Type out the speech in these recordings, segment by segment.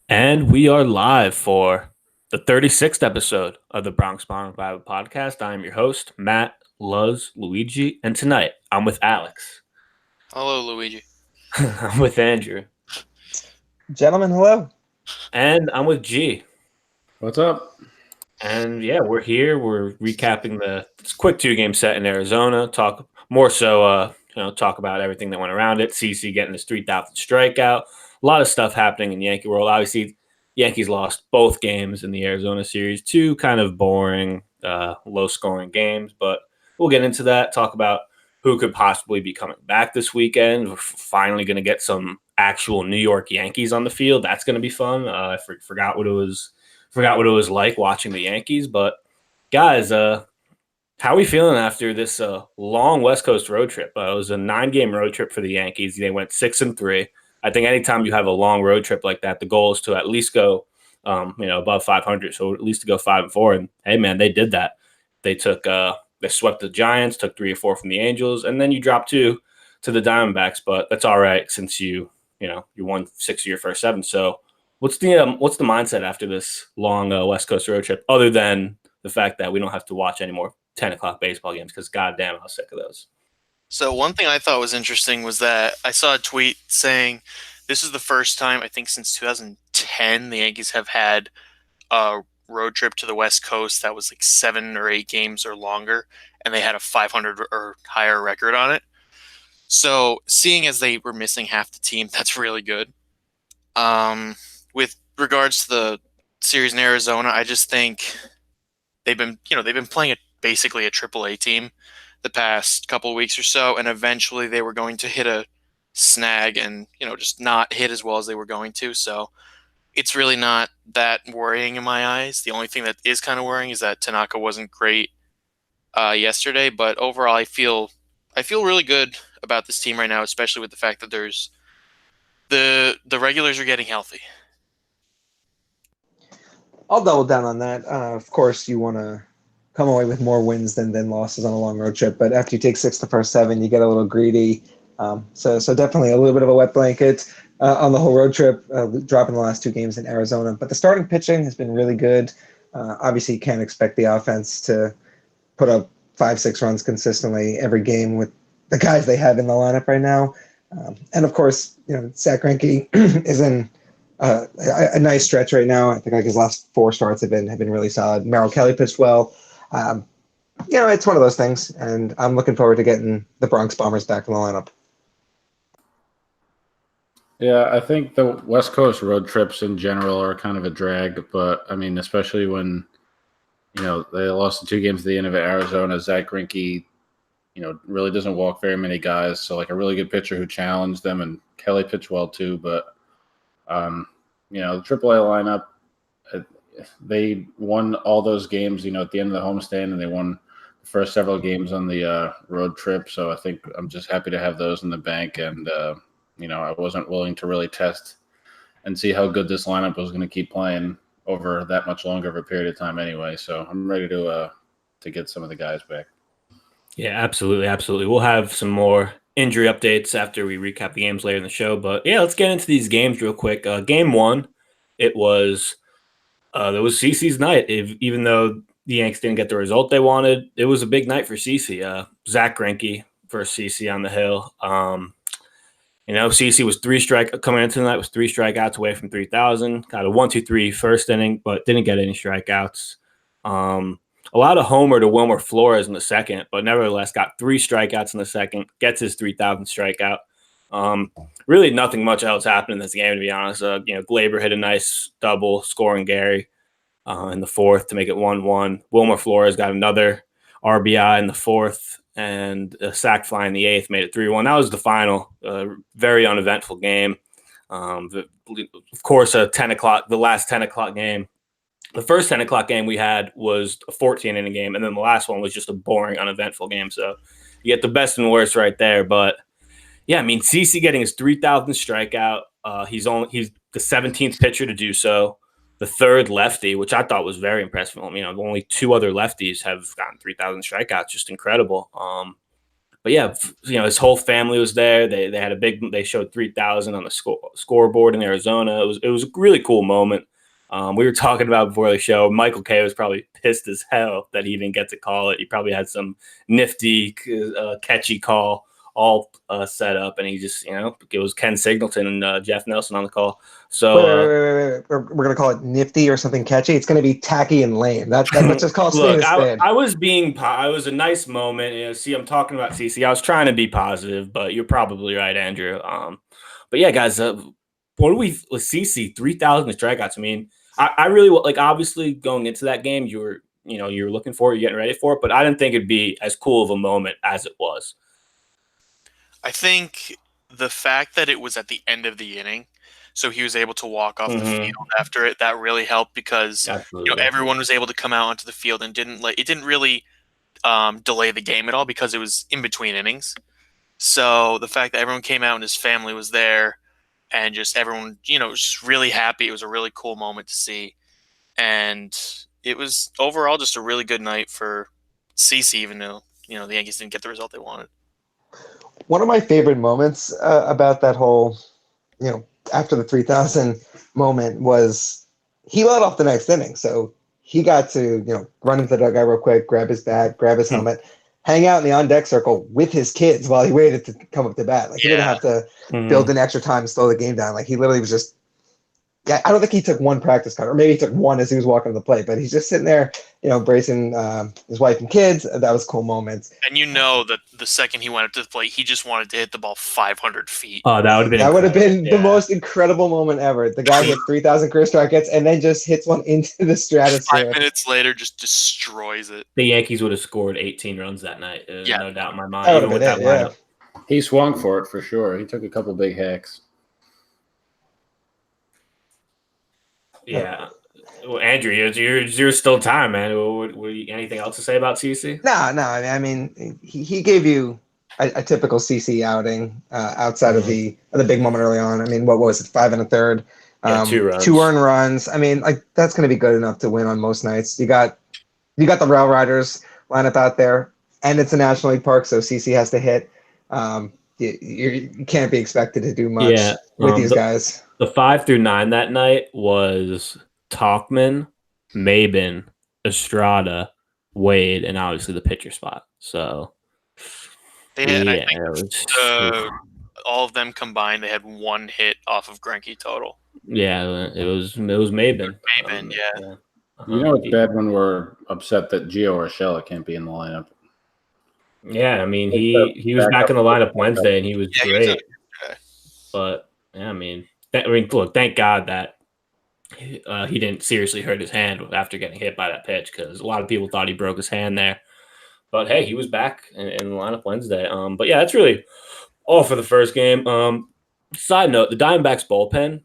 And we are live for the 36th episode of the Bronx Bomber Bible Podcast. I am your host, Matt Luz Luigi, and tonight I'm with Alex. Hello, Luigi. I'm with Andrew. Gentlemen, hello. And I'm with G. What's up? And yeah, we're here. We're recapping the quick two-game set in Arizona. Talk more so, talk about everything that went around it. CC getting his 3,000th strikeout. A lot of stuff happening in Yankee world. Obviously, Yankees lost both games in the Arizona series. Two kind of boring, low-scoring games, but we'll get into that. Talk about who could possibly be coming back this weekend. We're finally going to get some actual New York Yankees on the field. That's going to be fun. I forgot what it was like watching the Yankees. But guys, how are we feeling after this long West Coast road trip? It was a 9-game road trip for the Yankees. They went 6-3. I think anytime you have a long road trip like that, the goal is to at least go, above 500. So at least to go 5-4. And hey, man, they did that. They swept the Giants, took 3 or 4 from the Angels, and then you dropped 2 to the Diamondbacks. But that's all right since you won 6 of your first 7. So what's the mindset after this long West Coast road trip, other than the fact that we don't have to watch any more 10 o'clock baseball games? Because goddamn, I was sick of those. So one thing I thought was interesting was that I saw a tweet saying this is the first time I think since 2010 the Yankees have had a road trip to the West Coast that was like 7 or 8 games or longer, and they had a 500 or higher record on it. So seeing as they were missing half the team, that's really good. With regards to the series in Arizona, I just think they've been playing basically a AAA team the past couple of weeks or so, and eventually they were going to hit a snag and just not hit as well as they were going to. So it's really not that worrying in my eyes. The only thing that is kind of worrying is that Tanaka wasn't great yesterday, but overall I feel really good about this team right now, especially with the fact that there's the regulars are getting healthy. I'll double down on that. Of course, you want to come away with more wins than losses on a long road trip, but after you take 6 the first 7, you get a little greedy. So definitely a little bit of a wet blanket on the whole road trip, dropping the last 2 games in Arizona. But the starting pitching has been really good. Obviously, you can't expect the offense to put up 5-6 runs consistently every game with the guys they have in the lineup right now. And of course, Zach Greinke is in a nice stretch right now. I think like his last 4 starts have been really solid. Merrill Kelly pitched well. Um, it's one of those things, and I'm looking forward to getting the Bronx Bombers back in the lineup. Yeah, I think the West Coast road trips in general are kind of a drag, but I mean, especially when they lost the 2 games at the end of Arizona. Zach Greinke, really doesn't walk very many guys, so like a really good pitcher who challenged them, and Kelly pitched well too. But the AAA lineup, uh, they won all those games, at the end of the homestand, and they won the first several games on the road trip. So I think I'm just happy to have those in the bank. And, I wasn't willing to really test and see how good this lineup was going to keep playing over that much longer of a period of time anyway. So I'm ready to get some of the guys back. Yeah, absolutely, absolutely. We'll have some more injury updates after we recap the games later in the show. But yeah, let's get into these games real quick. Game 1, it was CC's night. Even though the Yanks didn't get the result they wanted, it was a big night for CC. Zach Greinke versus CC on the hill. CC was coming into the night was 3 strikeouts away from 3,000. Got a 1-2-3 first inning, but didn't get any strikeouts. A lot of homer to Wilmer Flores in the second, but nevertheless got 3 strikeouts in the second. Gets his 3,000th strikeout. Really nothing much else happened in this game, to be honest. Glaber hit a nice double, scoring Gary in the 4th to make it 1-1. Wilmer Flores got another RBI in the 4th, and a sac fly in the 8th made it 3-1. That was the final. Very uneventful game. Of course, the last 10 o'clock game. The first 10 o'clock game we had was a 14-inning game, and then the last one was just a boring, uneventful game. So you get the best and worst right there. But yeah, I mean, CC getting his 3,000th strikeout. He's the 17th pitcher to do so. The 3rd lefty, which I thought was very impressive. Only 2 other lefties have gotten 3,000 strikeouts. Just incredible. but yeah, his whole family was there. They had they showed 3,000 on the scoreboard in Arizona. It was a really cool moment. We were talking about before the show. Michael Kay was probably pissed as hell that he didn't get to call it. He probably had some nifty, catchy call all set up, and he just, it was Ken Singleton and Jeff Nelson on the call. So wait. We're gonna call it nifty or something catchy. It's gonna be tacky and lame. Let's just call spade a spade. I was I was a nice moment. See, I'm talking about CC. I was trying to be positive, but you're probably right, Andrew. But yeah, guys, what do we with CC 3,000 strikeouts? I mean, I really like. Obviously, going into that game, you were looking for it, you're getting ready for it, but I didn't think it'd be as cool of a moment as it was. I think the fact that it was at the end of the inning, so he was able to walk off the field after it, that really helped because everyone was able to come out onto the field and it didn't really delay the game at all because it was in between innings. So the fact that everyone came out and his family was there and just everyone, was just really happy. It was a really cool moment to see. And it was overall just a really good night for CC, even though, the Yankees didn't get the result they wanted. One of my favorite moments about that whole, after the 3,000 moment was he led off the next inning. So he got to, run into the dugout real quick, grab his bat, grab his helmet, hang out in the on-deck circle with his kids while he waited to come up to bat. Like, he didn't have to build in extra time to slow the game down. Like, he literally was just I don't think he took one practice cut, or maybe he took one as he was walking to the plate, but he's just sitting there, embracing his wife and kids. That was a cool moment. And that the second he went up to the plate, he just wanted to hit the ball 500 feet. Oh, that would have been the most incredible moment ever. The guy hit 3,000 career strikeouts and then just hits one into the stratosphere. 5 minutes later, just destroys it. The Yankees would have scored 18 runs that night. No doubt in my mind. That would have been it, He swung for it for sure. He took a couple big hacks. Yeah. Well, Andrew, you're still time, man. Anything else to say about CC? No. I mean, he gave you a typical CC outing outside of the big moment early on. I mean, what was it, 5 1/3? 2 runs. 2 earned runs. I mean, like, that's going to be good enough to win on most nights. You got the Rail Riders lineup out there, and it's a National League park, so CC has to hit. You can't be expected to do much with these guys. The 5 through 9 that night was Talkman, Maben, Estrada, Wade, and obviously the pitcher spot. So all of them combined, they had 1 hit off of Greinke total. Yeah, it was Maben. Maben, yeah. It's bad when we're upset that Gio Urshela can't be in the lineup. Yeah, I mean, he was back in the lineup Wednesday, and he was great. But yeah, I mean, look, thank God that he didn't seriously hurt his hand after getting hit by that pitch, because a lot of people thought he broke his hand there. But hey, he was back in the lineup Wednesday. But yeah, that's really all for the first game. Side note: the Diamondbacks bullpen,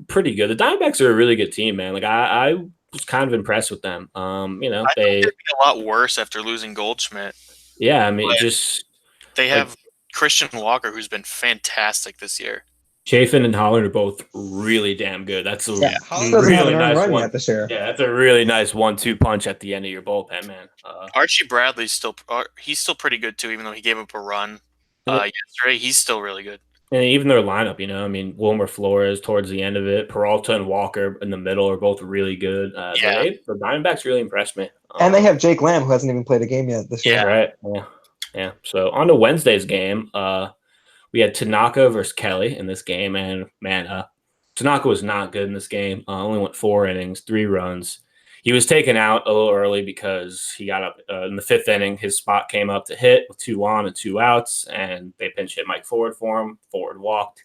pretty good. The Diamondbacks are a really good team, man. Like, I was kind of impressed with them. I think they'd be a lot worse after losing Goldschmidt. Yeah, I mean, they have Christian Walker, who's been fantastic this year. Chafin and Holland are both really damn good. That's a really nice one this year. Yeah, that's a really nice 1-2 punch at the end of your bullpen, man. Archie Bradley's he's still pretty good too, even though he gave up a run yesterday. He's still really good. And even their lineup, I mean, Wilmer Flores towards the end of it, Peralta and Walker in the middle are both really good. The Diamondbacks really impressed me. And they have Jake Lamb, who hasn't even played a game yet this year. Right. Yeah. So on to Wednesday's game, we had Tanaka versus Kelly in this game, and man, Tanaka was not good in this game. Only went 4 innings, 3 runs. He was taken out a little early because he got up in the 5th inning. His spot came up to hit with 2 on and 2 outs, and they pinch hit Mike Ford for him. Ford walked.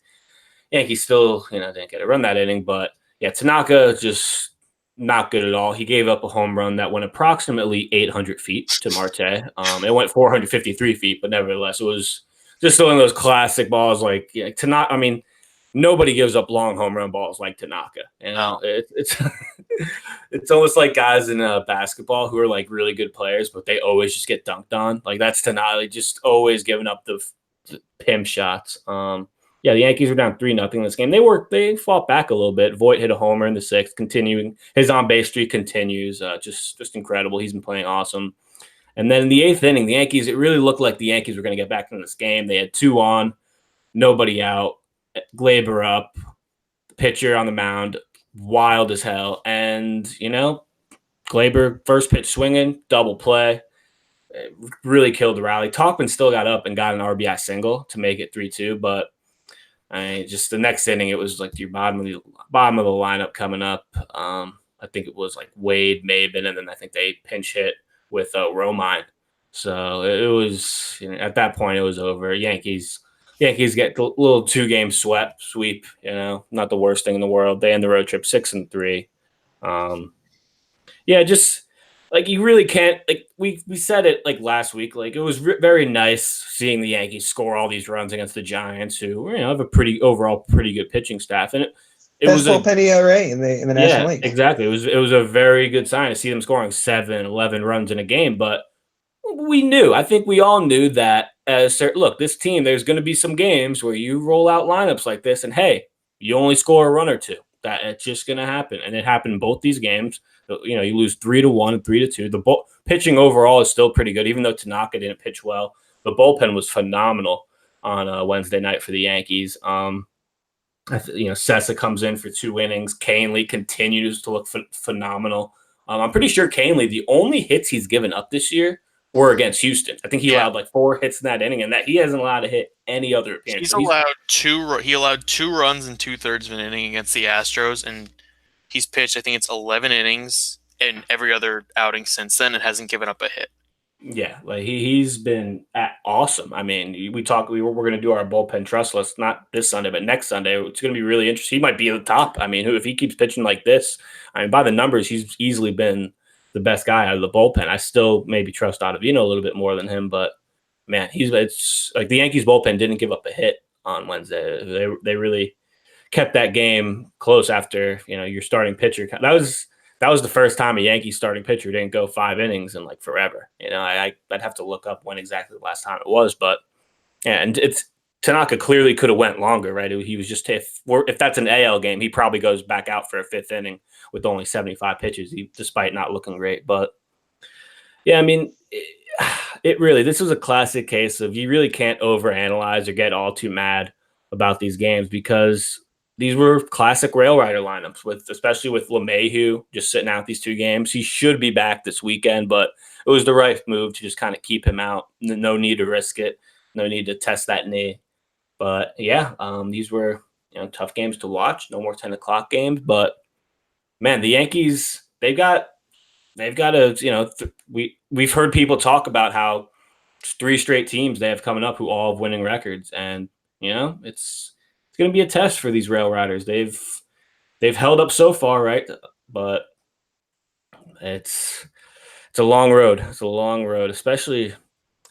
Yankees still, didn't get a run that inning, but yeah, Tanaka just not good at all. He gave up a home run that went approximately 800 feet to Marte. It went 453 feet, but nevertheless, it was just one of those classic balls. Like, Tanaka. I mean, nobody gives up long home run balls like Tanaka. It's it's almost like guys in basketball who are like really good players, but they always just get dunked on. Like, that's Tanaka, just always giving up the pimp shots. Yeah, the Yankees were down 3-0 in this game. They fought back a little bit. Voit hit a homer in the 6th, continuing his on base streak continues. Just incredible. He's been playing awesome. And then in the 8th inning, the Yankees, it really looked like the Yankees were going to get back in this game. They had 2 on, nobody out, Glaber up, pitcher on the mound, wild as hell. And, Glaber, first pitch swinging, double play. It really killed the rally. Talkman still got up and got an RBI single to make it 3-2, but just the next inning, it was like your bottom of the lineup coming up. I think it was like Wade, Maben, and then I think they pinch hit with Romine. So it was at that point it was over. Yankees get a little 2-game sweep. Not the worst thing in the world. They end the road trip 6-3. Just like you really can't like we said it like last week. Like it was very nice seeing the Yankees score all these runs against the Giants, who have a pretty good pitching staff, and it Best was a bullpen ERA in the National League. Exactly. It was a very good sign to see them scoring 7, 11 runs in a game, but I think we all knew that look, this team, there's going to be some games where you roll out lineups like this and hey, you only score a run or two. That it's just going to happen. And it happened in both these games. You lose 3-1 and 3-2. The pitching overall is still pretty good, even though Tanaka didn't pitch well. The bullpen was phenomenal on Wednesday night for the Yankees. Sessa comes in for 2 innings. Canely continues to look phenomenal. I'm pretty sure Canely, the only hits he's given up this year were against Houston. I think he allowed like 4 hits in that inning, and that he hasn't allowed to hit any other appearance. He allowed 2 runs in 2/3 of an inning against the Astros, and he's pitched, I think it's 11 innings in every other outing since then, and hasn't given up a hit. Yeah, like he's been awesome. I mean, we're going to do our bullpen trust list not this Sunday, but next Sunday. It's going to be really interesting. He might be at the top. I mean, if he keeps pitching like this, by the numbers, he's easily been the best guy out of the bullpen. I still maybe trust Ottavino a little bit more than him, but man, it's like the Yankees bullpen didn't give up a hit on Wednesday. They really kept that game close after your starting pitcher. That was the first time a Yankees starting pitcher didn't go 5 innings in like forever. I'd have to look up when exactly the last time it was, but and Tanaka clearly could have went longer, right? He was just if that's an AL game, he probably goes back out for a 5th inning with only 75 pitches, despite not looking great. But yeah, I mean, this was a classic case of you really can't overanalyze or get all too mad about these games because these were classic Rail Rider lineups, especially with LeMahieu just sitting out these 2 games. He should be back this weekend, but it was the right move to just kind of keep him out. No need to risk it. No need to test that knee. But yeah, these were tough games to watch. No more 10 o'clock games, but man, the Yankees they've got a we've heard people talk about how 3 straight teams they have coming up who all have winning records, and it's going to be a test for these Rail Riders. They've held up so far, right? But it's a long road. It's a long road, especially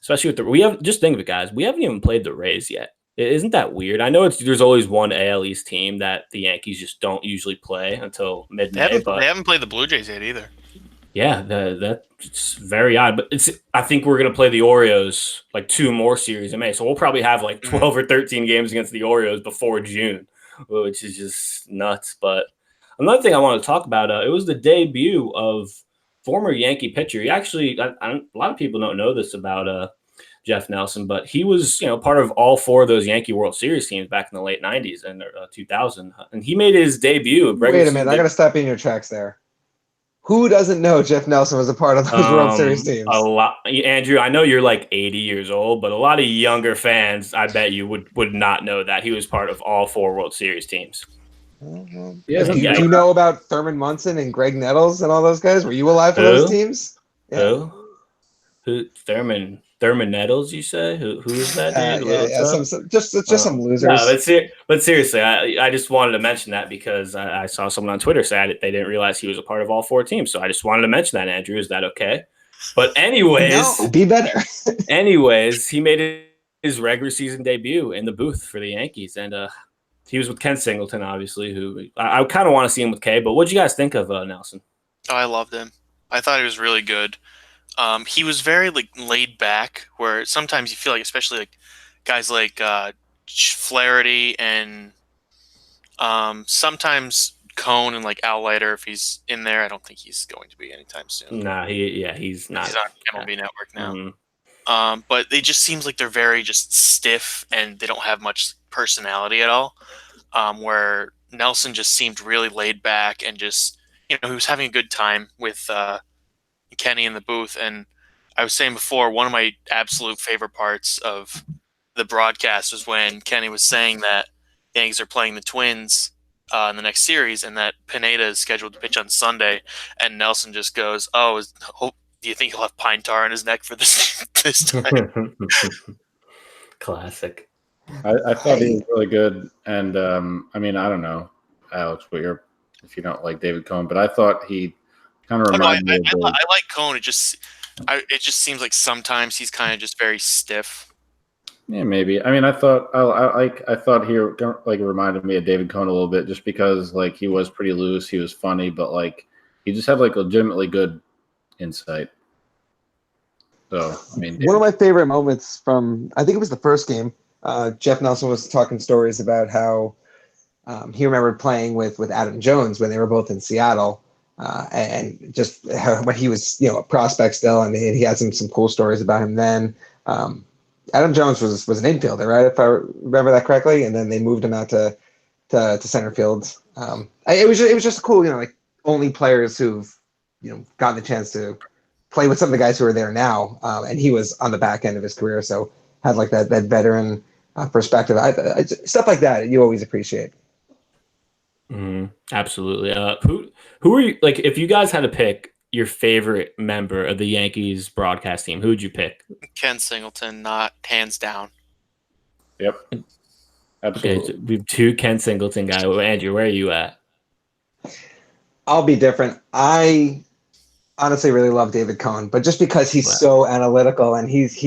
with just think of it, guys. We haven't even played the Rays yet. Isn't that weird? I know there's always one AL East team that the Yankees just don't usually play until mid-May. They haven't played the Blue Jays yet either. Yeah, that's very odd. But I think we're going to play the Orioles like 2 more series in May. So we'll probably have like 12 or 13 games against the Orioles before June, which is just nuts. But another thing I want to talk about, it was the debut of former Yankee pitcher. He actually, a lot of people don't know this about Jeff Nelson, but he was part of all 4 of those Yankee World Series teams back in the late 90s and 2000. And he made his debut. Wait a minute. I got to stop you in your tracks there. Who doesn't know Jeff Nelson was a part of those World Series teams? A lot, Andrew. I know you're like 80 years old, but a lot of younger fans, I bet you would not know that he was part of all 4 World Series teams. Do you know about Thurman Munson and Greg Nettles and all those guys? Were you alive for those teams? Yeah. Who? Thurman Nettles, you say? Who is that? Just some losers. No, but seriously, I just wanted to mention that because I saw someone on Twitter say they didn't realize he was a part of all 4 teams. So I just wanted to mention that, Andrew. Is that okay? But anyways, be better. anyways, he made his regular season debut in the booth for the Yankees, and he was with Ken Singleton, obviously. Who I kind of want to see him with K. But what did you guys think of Nelson? Oh, I loved him. I thought he was really good. He was very laid back, where sometimes you feel like, especially guys like Flaherty and sometimes Cone and like Al Leiter, if he's in there, I don't think he's going to be anytime soon. Nah, he's not. He's on MLB Network now. Mm. But it just seems like they're very just stiff and they don't have much personality at all. Where Nelson just seemed really laid back and just, he was having a good time with Kenny in the booth. And I was saying before, one of my absolute favorite parts of the broadcast was when Kenny was saying that the Yankees are playing the Twins in the next series and that Pineda is scheduled to pitch on Sunday. And Nelson just goes, do you think he'll have pine tar on his neck for this time? Classic. I thought he was really good, and I mean, I don't know, Alex, if you don't like David Cohn, but I thought he kind of reminded me of I like Cohn. It just seems like sometimes he's kind of just very stiff. Yeah, maybe. I mean, I thought he like reminded me of David Cohn a little bit, just because like he was pretty loose, he was funny, but like he just had like legitimately good insight. So I mean, one of my favorite moments from, I think it was the first game. Jeff Nelson was talking stories about how he remembered playing with Adam Jones when they were both in Seattle, and just when he was a prospect still, and he had some cool stories about him then. Adam Jones was an infielder, right? If I remember that correctly, and then they moved him out to center field. It was just cool, like only players who've gotten the chance to play with some of the guys who are there now, and he was on the back end of his career, so had like that veteran perspective. Stuff like that you always appreciate. Absolutely. Who are you, like, if you guys had to pick your favorite member of the Yankees broadcast team, who would you pick? Ken Singleton, not hands down. Yep. Absolutely. Okay, we have two Ken Singleton guys. Andrew, where are you at? I'll be different. I honestly really love David Cohn, but just because he's so analytical and he's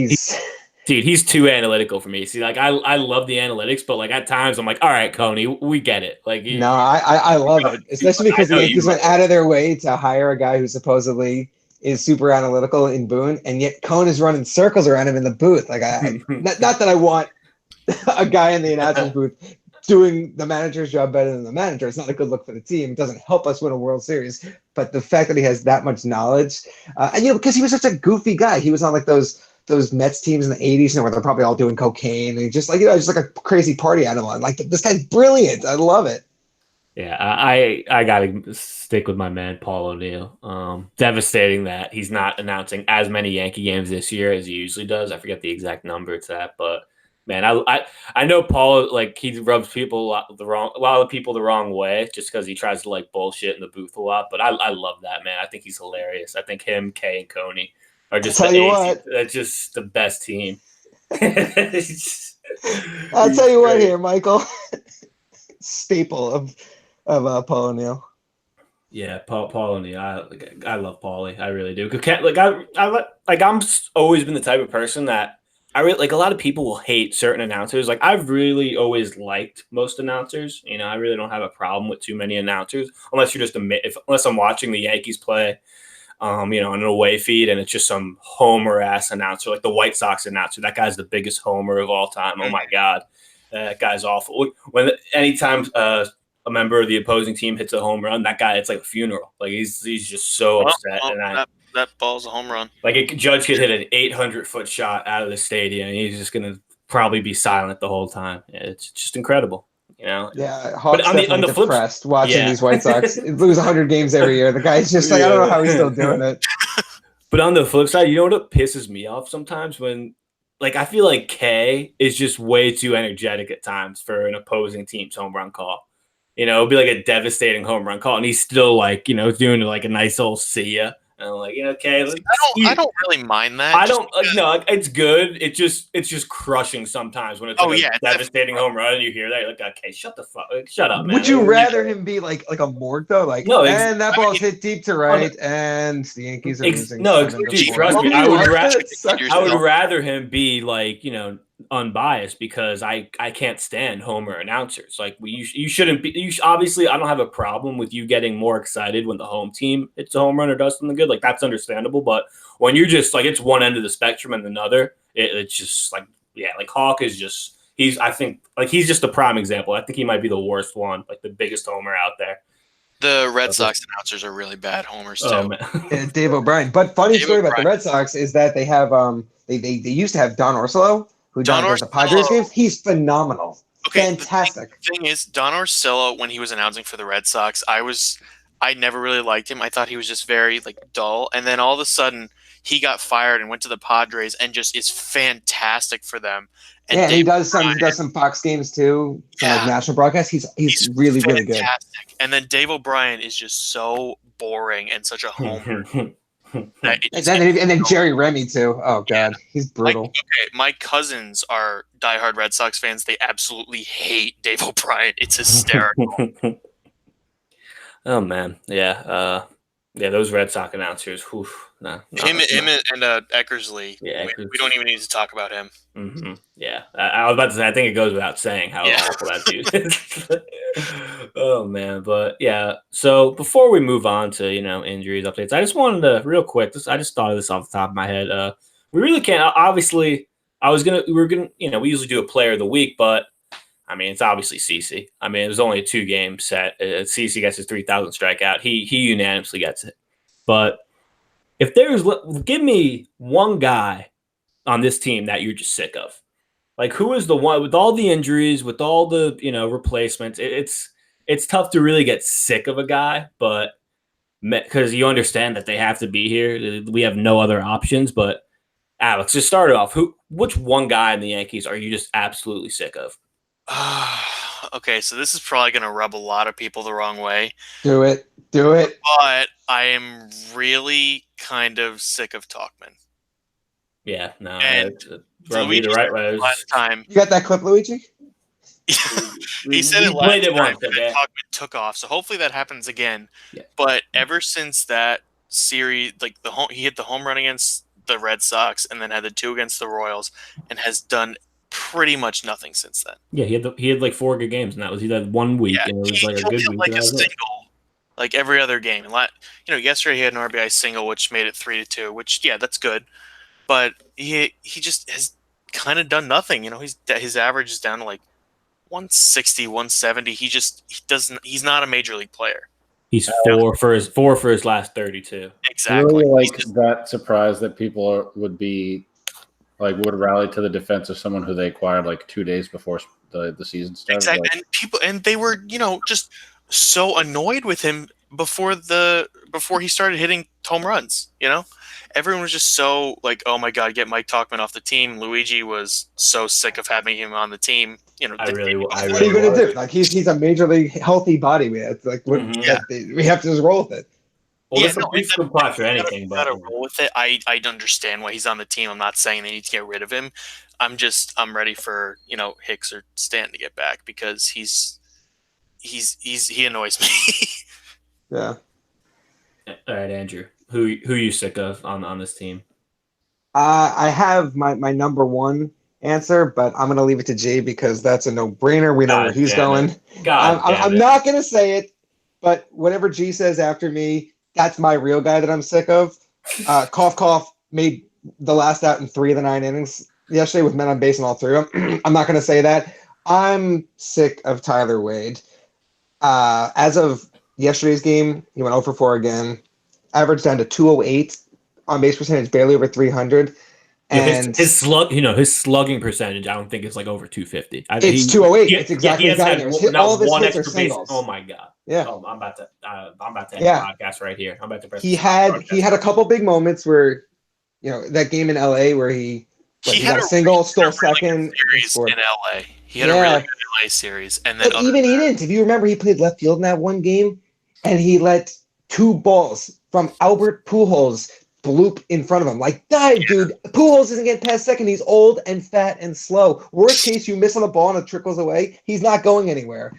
dude, he's too analytical for me. See, like I love the analytics, but like at times I'm like, all right, Coney, we get it. Like, no, I love it, especially because the Yankees went out of their way to hire a guy who supposedly is super analytical in Boone, and yet Cohn is running circles around him in the booth. Like, not that I want a guy in the announcer's booth doing the manager's job better than the manager. It's not a good look for the team. It doesn't help us win a World Series. But the fact that he has that much knowledge, and because he was such a goofy guy, he was on like those Mets teams in the 80s, where they're probably all doing cocaine, and he just just like a crazy party animal. And like, this guy's brilliant. I love it. Yeah, I gotta stick with my man Paul O'Neill. Devastating that he's not announcing as many Yankee games this year as he usually does. I forget the exact number it's at, but man, I know Paul, like, he rubs people a lot of people the wrong way just because he tries to like bullshit in the booth a lot. But I love that, man. I think he's hilarious. I think him, Kay, and Coney are just that's just the best team. I'll tell you what here, Michael. Staple of Paul O'Neill. Yeah, Paul O'Neill. I love Paulie. I really do. I'm always been the type of person that I really like. A lot of people will hate certain announcers. Like, I've really always liked most announcers. I really don't have a problem with too many announcers, unless you're just unless I'm watching the Yankees play, on an away feed, and it's just some homer ass announcer, like the White Sox announcer. That guy's the biggest homer of all time. Oh my god, that guy's awful. Anytime a member of the opposing team hits a home run, that guy, it's like a funeral. Like, he's just so upset. And that ball's a home run. Like, a Judge could hit an 800-foot shot out of the stadium, and he's just gonna probably be silent the whole time. It's just incredible. Yeah, Hawks on the depressed watching these White Sox lose 100 games every year. The guy's just like, I don't know how he's still doing it. But on the flip side, you know what pisses me off sometimes? When, like, I feel like Kay is just way too energetic at times for an opposing team's home run call. It'll be like a devastating home run call, and he's still like, doing like a nice old see ya. And I'm like, okay. I don't really mind that. I don't. No, it's good. It's just crushing sometimes when it's a devastating home run and you hear that. You're like, okay, shut up, man. Would you rather him be like a morgue though? Like, no, and that ball's hit deep to right, and the Yankees are losing. No, trust me. I would rather him be like, unbiased, because I can't stand homer announcers. Like, you shouldn't be. Obviously, I don't have a problem with you getting more excited when the home team hits a home run or does something good. Like, that's understandable. But when you're just like, it's one end of the spectrum and another, it's just like, like Hawk is just, I think he's just a prime example. I think he might be the worst one, like the biggest homer out there. The Red Sox announcers are really bad homers too. Oh man. Yeah, Dave O'Brien. But funny Dave story about the O'Brien. Red Sox is that they have they used to have Don Orsillo, who Don does the Padres Orsillo. games. He's phenomenal. Okay, Fantastic. the thing is, Don Orsillo, when he was announcing for the Red Sox, I never really liked him. I thought he was just very dull. And then all of a sudden, he got fired and went to the Padres and just is fantastic for them. And Yeah, and he Dave does O'Brien, some Fox games too, some Yeah. national broadcasts. He's really really good. fantastic. And then Dave O'Brien is just so boring and such a homer. that it And just then Jerry Remy too. Oh God, he's brutal. my cousins are diehard Red Sox fans. They absolutely hate Dave O'Brien. It's hysterical. Oh man, yeah, those Red Sox announcers. Whew, no, Him and Eckersley. Yeah, we don't even need to talk about him. Mm-hmm. Yeah, I was about to say. I think it goes without saying how awful that dude is. Oh man, but yeah. So before we move on to injuries updates, I just wanted to real quick. I just thought of this off the top of my head. We really can't. Obviously, we were gonna. We usually do a player of the week, but I mean, it's obviously CC. I mean, it was only a 2-game set. CC gets his 3,000 strikeout. He unanimously gets it. But if give me one guy on this team that you're just sick of. Like, who is the one with all the injuries, with all the replacements? It's tough to really get sick of a guy, but because you understand that they have to be here, we have no other options. But Alex, just start it off. Which one guy in the Yankees are you just absolutely sick of? Okay, so this is probably going to rub a lot of people the wrong way. Do it. But I am really kind of sick of Talkman. Yeah, no, And rub me the right way. Last time, You got that clip, Luigi? he said it last time, once, and okay? then Talkman took off. So hopefully that happens again. Yeah. But ever since that series, he hit the home run against the Red Sox, and then had the 2 against the Royals, and has done pretty much nothing since then. Yeah, he had like 4 good games, and he had 1 week, and it was like a good week. Like a single, like every other game. Yesterday he had an RBI single, which made it 3-2. Which that's good, but he just has kind of done nothing. His average is down to like 160, 170. He's not a major league player. He's 4 for his last 32. Exactly. Really that surprised that people would be. Would rally to the defense of someone who they acquired 2 days before the season started. Exactly, and they were just so annoyed with him before he started hitting home runs. Everyone was just so oh my god, get Mike Talkman off the team. Luigi was so sick of having him on the team. What are you gonna do? He's a major league healthy body. We have to just roll with it. Well, we can apply for anything, but roll with it. I understand why he's on the team. I'm not saying they need to get rid of him. I'm ready for Hicks or Stanton to get back because he annoys me. Yeah. All right, Andrew. Who you sick of on this team? I have my number one answer, but I'm gonna leave it to Jay because that's a no-brainer. We know where he's going. I'm not gonna say it, but whatever G says after me. That's my real guy that I'm sick of. Cough, cough made the last out in 3 of the 9 innings yesterday with men on base in all 3 of them. I'm not going to say that. I'm sick of Tyler Wade. As of yesterday's game, he went 0 for 4 again. Averaged down to 208 on base percentage, barely over 300. And his slugging percentage, I don't think it's over 250. It's 208. It's exactly all of his hits are singles. Oh my god. Yeah. Oh, I'm about to end the podcast right here. I'm about to press. He had a couple big moments where, that game in LA where he got a single, stole second. Series in LA. He had a really good LA series, and then he didn't. If you remember, he played left field in that one game, and he let 2 balls from Albert Pujols bloop in front of him. Dive, dude. Pujols isn't getting past second. He's old and fat and slow. Worst case, you miss on the ball and it trickles away. He's not going anywhere.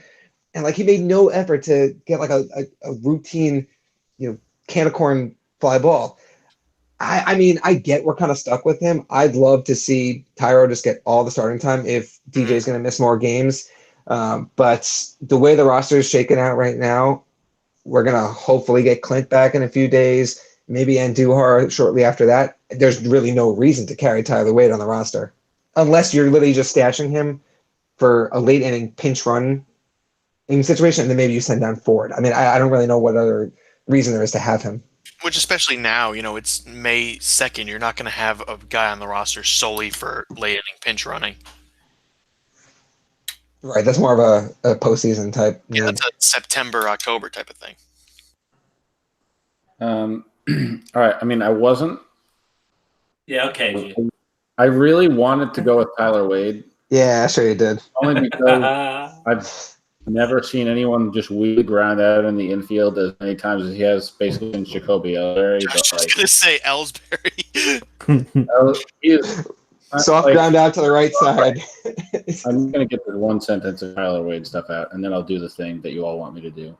And he made no effort to get a routine, can of corn fly ball. I mean, I get we're kind of stuck with him. I'd love to see Tyro just get all the starting time if DJ's going to miss more games. But the way the roster is shaken out right now, we're going to hopefully get Clint back in a few days. Maybe Andujar shortly after that. There's really no reason to carry Tyler Wade on the roster. Unless you're literally just stashing him for a late inning pinch run situation, and then maybe you send down Ford. I mean, I don't really know what other reason there is to have him. Which, especially now, it's May 2nd. You're not going to have a guy on the roster solely for late inning pinch running. Right, that's more of a postseason type need. Yeah, that's a September, October type of thing. All right. I mean, I wasn't. Yeah, okay. I really wanted to go with Tyler Wade. Yeah, sure you did. Only because I've never seen anyone just weed the ground out in the infield as many times as he has basically in Jacoby Ellsbury. I was just going to say Ellsbury. He is soft ground out to the right side. I'm going to get the one sentence of Tyler Wade stuff out, and then I'll do the thing that you all want me to do.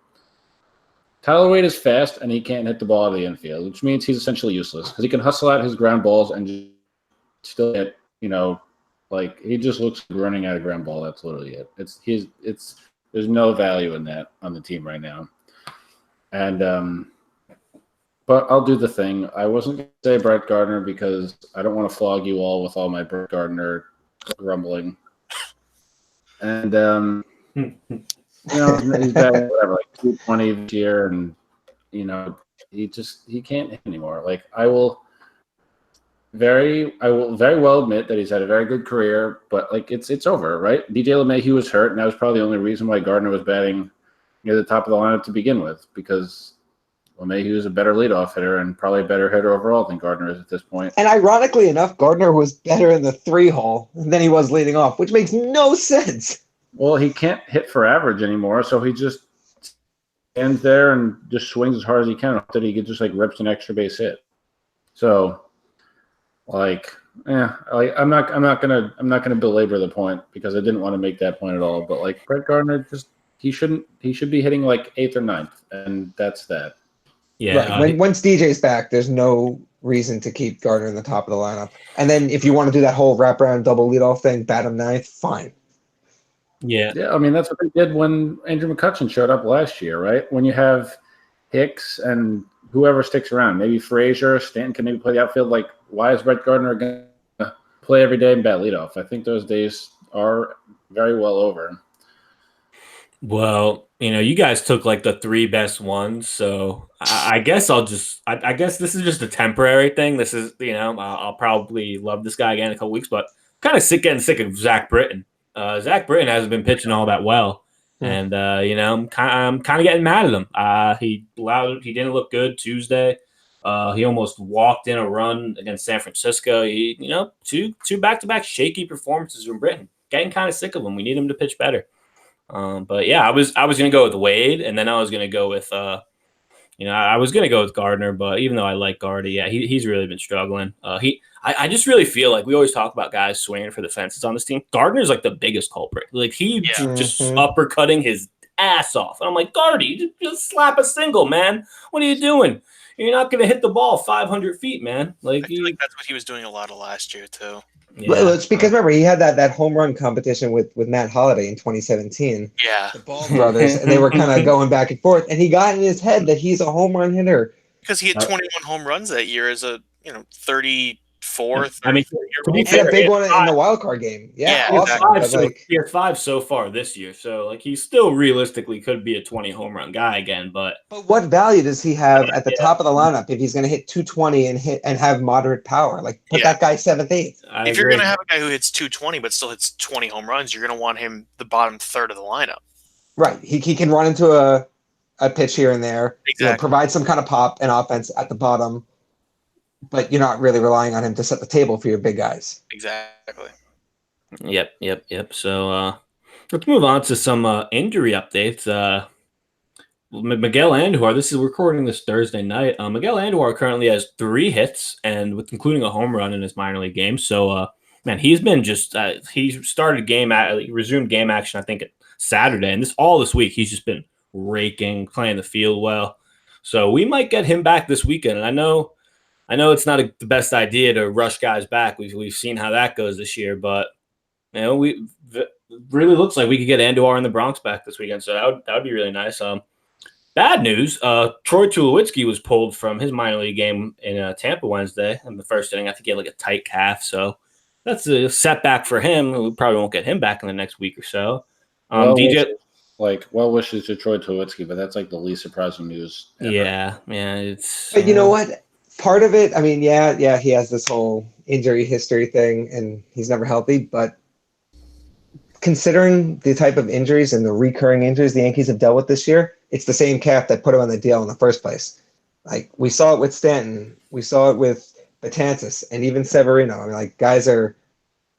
Tyler Wade is fast, and he can't hit the ball out of the infield, which means he's essentially useless because he can hustle out his ground balls and just still get, like he just looks like running out of ground ball. That's literally it. There's no value in that on the team right now. And but I'll do the thing. I wasn't going to say Brett Gardner because I don't want to flog you all with all my Brett Gardner grumbling. And he's batting whatever, like 220 this year, and he can't hit anymore. Like I will very well admit that he's had a very good career, but like it's over, right? DJ LeMahieu was hurt, and that was probably the only reason why Gardner was batting near the top of the lineup to begin with, because LeMahieu is a better leadoff hitter and probably a better hitter overall than Gardner is at this point. And ironically enough, Gardner was better in the 3-hole than he was leading off, which makes no sense. Well, he can't hit for average anymore, so he just stands there and just swings as hard as he can until he just like rips an extra base hit. So, I'm not gonna belabor the point because I didn't want to make that point at all. But like Brett Gardner, he should be hitting like 8th or 9th, and that's that. Yeah. Right. Once DJ's back, there's no reason to keep Gardner in the top of the lineup. And then if you want to do that whole wraparound double leadoff thing, bat him 9th, fine. Yeah. I mean, that's what they did when Andrew McCutchen showed up last year, right? When you have Hicks and whoever sticks around, maybe Frazier, Stanton can maybe play the outfield. Like, why is Brett Gardner going to play every day and bat leadoff? I think those days are very well over. Well, you guys took like the 3 best ones, so I guess I guess this is just a temporary thing. This is, I'll probably love this guy again in a couple weeks, but kind of getting sick of Zach Britton. Zach Britton hasn't been pitching all that well, and I'm kind of getting mad at him. He didn't look good Tuesday. He almost walked in a run against San Francisco. Two back-to-back shaky performances from Britton. Getting kind of sick of him. We need him to pitch better. But yeah, I was going to go with Wade, and then I was going to go with I was going to go with Gardner, but even though I like Gardy, yeah, he's really been struggling. I just really feel like we always talk about guys swinging for the fences on this team. Gardner's like the biggest culprit. Like just uppercutting his ass off. And I'm like, Gardy, just slap a single, man. What are you doing? You're not going to hit the ball 500 feet, man. Like, I feel like that's what he was doing a lot of last year too. Yeah. Well, it's because remember he had that home run competition with Matt Holliday in 2017. Yeah, the Ball brothers, and they were kind of going back and forth. And he got in his head that he's a home run hitter because he had 21 home runs that year as a 34th. I mean, and a big one in the wild card game. Yeah, awesome. He has 5 so far this year, so like he still realistically could be a 20 home run guy again. But what value does he have at the top of the lineup if he's going to hit 220 and have moderate power? Like put that guy 7th, 8th. If you're going to have a guy who hits 220 but still hits 20 home runs, you're going to want him the bottom third of the lineup. Right. He can run into a pitch here and there. Exactly. Provide some kind of pop and offense at the bottom. But you're not really relying on him to set the table for your big guys. Exactly. Yep. So let's move on to some injury updates. Miguel Andujar, we're recording this Thursday night. Miguel Andujar currently has 3 hits, and including a home run in his minor league game. So, man, he's been he resumed game action, I think, Saturday. And this week, he's just been raking, playing the field well. So we might get him back this weekend. And I know it's not the best idea to rush guys back. We've seen how that goes this year, but it really looks like we could get Andujar in the Bronx back this weekend. So that would be really nice. Bad news: Troy Tulowitzki was pulled from his minor league game in Tampa Wednesday in the first inning. I think he had like a tight calf, so that's a setback for him. We probably won't get him back in the next week or so. DJ, like, well wishes to Troy Tulowitzki, but that's like the least surprising news ever. Yeah, it's. But you know what? Part of it, I mean, yeah, he has this whole injury history thing, and he's never healthy. But considering the type of injuries and the recurring injuries the Yankees have dealt with this year, it's the same cap that put him on the deal in the first place. Like, we saw it with Stanton, we saw it with Betances, and even Severino. I mean, like, guys are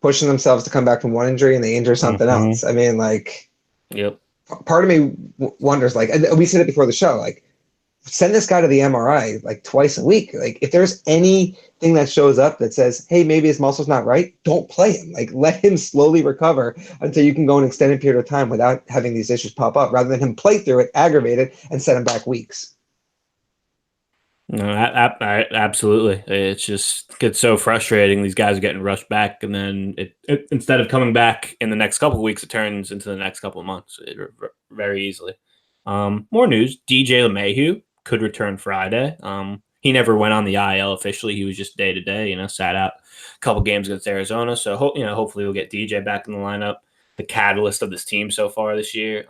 pushing themselves to come back from one injury and they injure something else. I mean, like, Yep. part of me wonders, like, and we said it before the show, like, send this guy to the MRI like twice a week. Like, if there's anything that shows up that says, hey, maybe his muscle's not right, don't play him. Like, let him slowly recover until you can go an extended period of time without having these issues pop up, rather than him play through it, aggravate it, and send him back weeks. No, absolutely. It's just gets so frustrating. These guys are getting rushed back, and then it instead of coming back in the next couple of weeks, it turns into the next couple of months very easily. More news: DJ LeMahieu could return Friday. He never went on the IL officially. He was just day to day. Sat out a couple games against Arizona. So hopefully we'll get DJ back in the lineup. The catalyst of this team so far this year.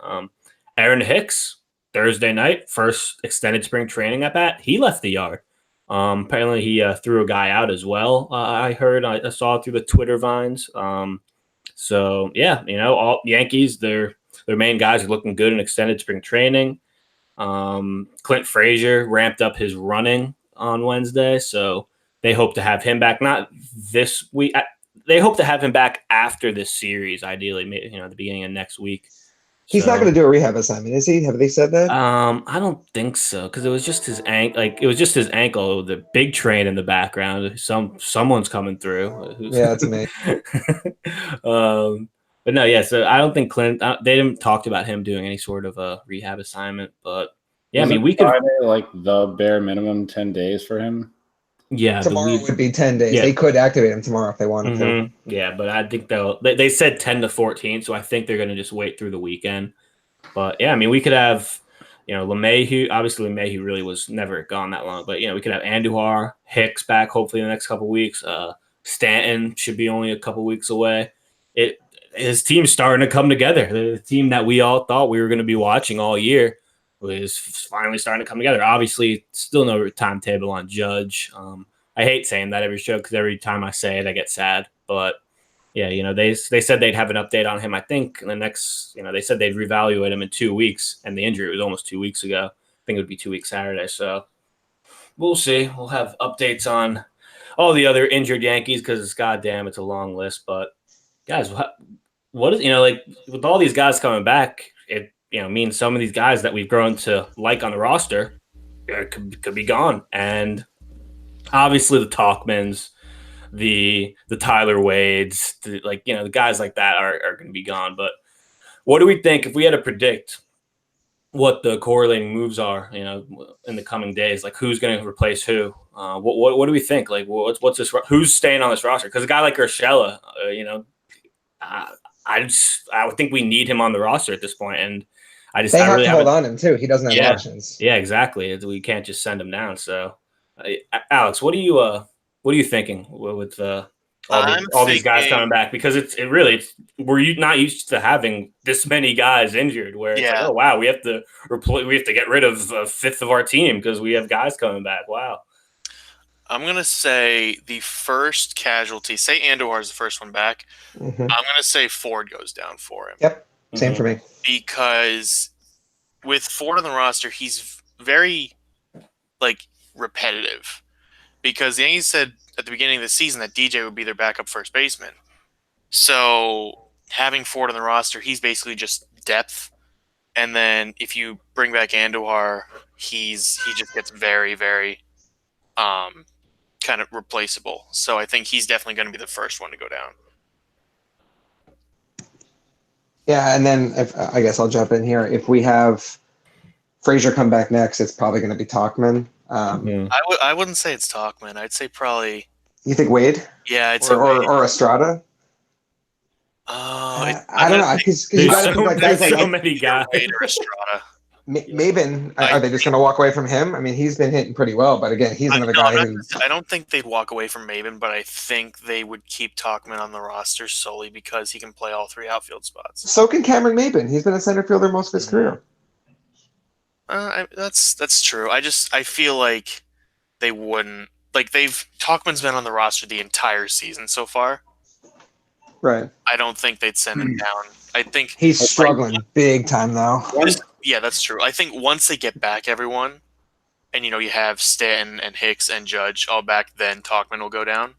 Aaron Hicks. Thursday night, first extended spring training at bat, he left the yard. Apparently, he threw a guy out as well. I saw through the Twitter vines. So yeah, all Yankees, their main guys are looking good in extended spring training. Clint Frazier ramped up his running on Wednesday, so they hope to have him back. Not this week. They hope to have him back after this series, ideally, at the beginning of next week. He's not going to do a rehab assignment, is he? Have they said that? I don't think so, because it was just his ankle. Like, it was just his ankle. The big train in the background. Someone's coming through. Yeah, it's me. But no, yeah. So I don't think Clint. They didn't talk about him doing any sort of a rehab assignment. But yeah, we could like the bare minimum 10 days for him. Yeah, tomorrow would be 10 days. Yeah. They could activate him tomorrow if they wanted to. Yeah, but I think they said 10 to 14, so I think they're going to just wait through the weekend. But yeah, we could have, LeMahieu. Obviously, LeMahieu really was never gone that long. But we could have Andujar, Hicks back hopefully in the next couple of weeks. Stanton should be only a couple of weeks away. His team's starting to come together. The team that we all thought we were going to be watching all year was finally starting to come together. Obviously, still no timetable on Judge. I hate saying that every show because every time I say it, I get sad. But yeah, they said they'd have an update on him. I think in the next, they said they'd reevaluate him in 2 weeks, and the injury was almost 2 weeks ago. I think it would be 2 weeks Saturday. So we'll see. We'll have updates on all the other injured Yankees because goddamn, it's a long list. But guys, what is with all these guys coming back, it means some of these guys that we've grown to like on the roster could be gone. And obviously the Talkmans, the Tyler Wades, the guys like that are going to be gone. But what do we think if we had to predict what the correlating moves are, in the coming days? Like, who's going to replace who? What do we think? Like, what's this? Who's staying on this roster? Because a guy like Urshela, I would think we need him on the roster at this point, and they have to hold on him too. He doesn't have options. Yeah, exactly. We can't just send him down. So, Alex, what are you thinking with all these guys coming back? Because we're not used to having this many guys injured. Where it's like, oh wow, we have to get rid of a fifth of our team because we have guys coming back. Wow. I'm going to say the first casualty, say Andujar is the first one back. I'm going to say Ford goes down for him. Yep, same for me. Because with Ford on the roster, he's very, repetitive. Because the Yankees said at the beginning of the season that DJ would be their backup first baseman. So having Ford on the roster, he's basically just depth. And then if you bring back Andujar, he just gets very, very kind of replaceable. So I think he's definitely going to be the first one to go down. Yeah, and then I guess I'll jump in here. If we have Frazier come back next, it's probably going to be Talkman. I wouldn't say it's Talkman. I'd say probably. You think Wade? Yeah, I'd say Wade. Or Estrada. I don't know because you got to think like guys like so many guys. Wade or Estrada. Maben, are they just going to walk away from him? I mean, he's been hitting pretty well, but again, he's another guy who. I don't think they'd walk away from Maben, but I think they would keep Talkman on the roster solely because he can play all 3 outfield spots. So can Cameron Maben. He's been a center fielder most of his career. That's true. I feel like they wouldn't. Like Talkman's been on the roster the entire season so far. Right. I don't think they'd send him down. I think he's struggling big time though. Yeah, that's true. I think once they get back everyone, and you have Stanton and Hicks and Judge all back, then Talkman will go down.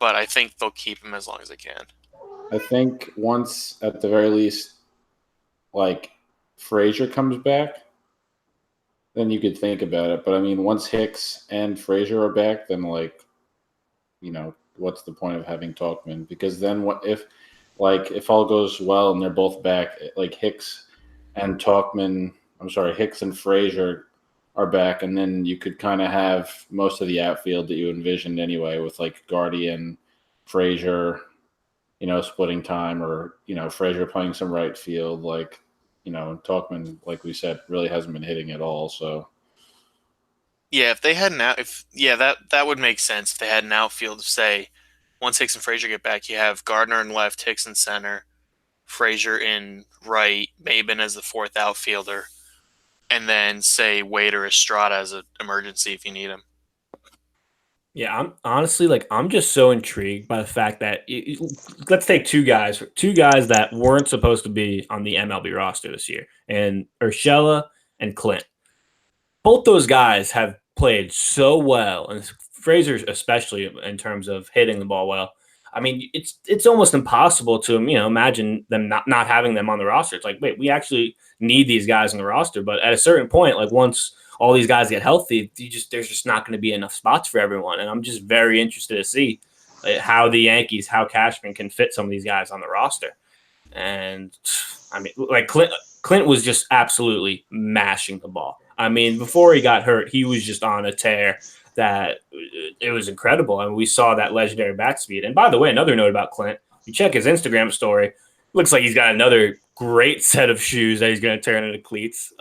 But I think they'll keep him as long as they can. I think once, at the very least, like Frazier comes back, then you could think about it. But I mean, once Hicks and Frazier are back, then what's the point of having Talkman? Because then what if all goes well and they're both back, like Hicks and Frazier are back, and then you could kind of have most of the outfield that you envisioned anyway, with like Guardian, Frazier, splitting time, or Frazier playing some right field, Talkman, like we said, really hasn't been hitting at all. So yeah, if they had that would make sense. If they had an outfield, say once Hicks and Frazier get back, you have Gardner in left, Hicks in center, Frazier in right, Maben as the 4th outfielder, and then say Wade or Estrada as an emergency if you need him. Yeah, I'm honestly I'm just so intrigued by the fact that let's take two guys that weren't supposed to be on the MLB roster this year, and Urshela and Clint. Both those guys have played so well, and Frazier especially in terms of hitting the ball well. I mean, it's almost impossible to imagine them not having them on the roster. It's like, wait, we actually need these guys on the roster, but at a certain point, like once all these guys get healthy, there's just not going to be enough spots for everyone. And I'm just very interested to see how the Yankees, how Cashman can fit some of these guys on the roster. And I mean, like Clint was just absolutely mashing the ball. I mean, before he got hurt, he was just on a tear that it was incredible. I mean, we saw that legendary bat speed. And by the way, another note about Clint, you check his Instagram story, looks like he's got another great set of shoes that he's going to turn into cleats.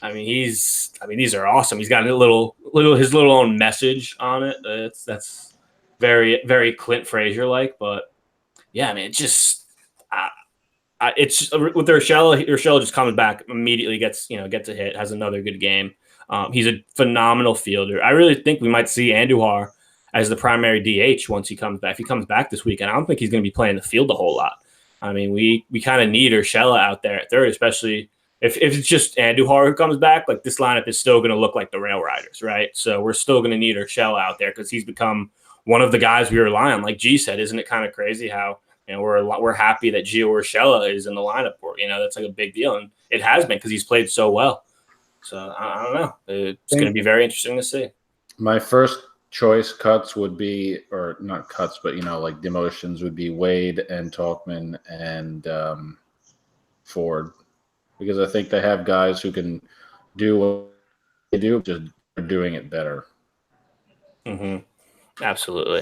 These are awesome. He's got his little own message on it. That's very, very Clint Frazier like. But yeah, I mean, it's with Urshela just comes back immediately, gets a hit, has another good game. He's a phenomenal fielder. I really think we might see Andujar as the primary DH once he comes back. If he comes back this weekend, I don't think he's going to be playing the field a whole lot. I mean, we kind of need Urshela out there at third, especially if it's just Andujar who comes back. Like, this lineup is still going to look like the Rail Riders, right? So we're still going to need Urshela out there because he's become one of the guys we rely on. Like G said, isn't it kind of crazy how we're happy that Gio Urshela is in the lineup? That's like a big deal, and it has been because he's played so well. So I don't know. It's going to be very interesting to see. My first choice cuts would be, or not cuts, but like demotions would be Wade and Talkman and Ford, because I think they have guys who can do what they do, just doing it better. Mm-hmm. Absolutely.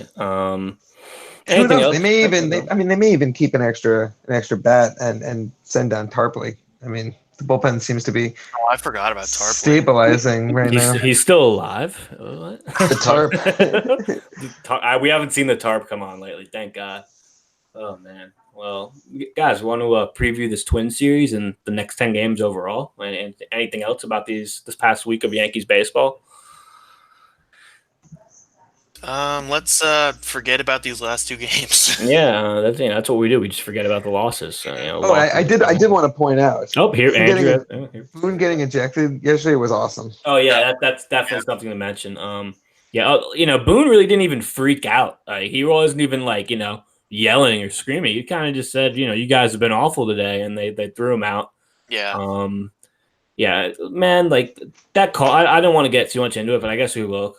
Anything else? They may even keep an extra bat and send down Tarpley. I mean, the bullpen seems to be. Oh, I forgot about Tarpley. Stabilizing right now. He's still alive. What? The tarp. We haven't seen the tarp come on lately. Thank God. Oh man. Well, guys, want to preview this Twin series and the next 10 games overall, and anything else about this past week of Yankees baseball? Let's forget about these last 2 games. Yeah, that's what we do. We just forget about the losses. I did want to point out. Oh, here, Andrew. Boone getting ejected yesterday was awesome. Oh yeah, that's definitely something to mention. Boone really didn't even freak out. He wasn't even yelling or screaming. He kind of just said, you guys have been awful today, and they threw him out. Yeah. Yeah, man, like that call. I don't want to get too much into it, but I guess we will.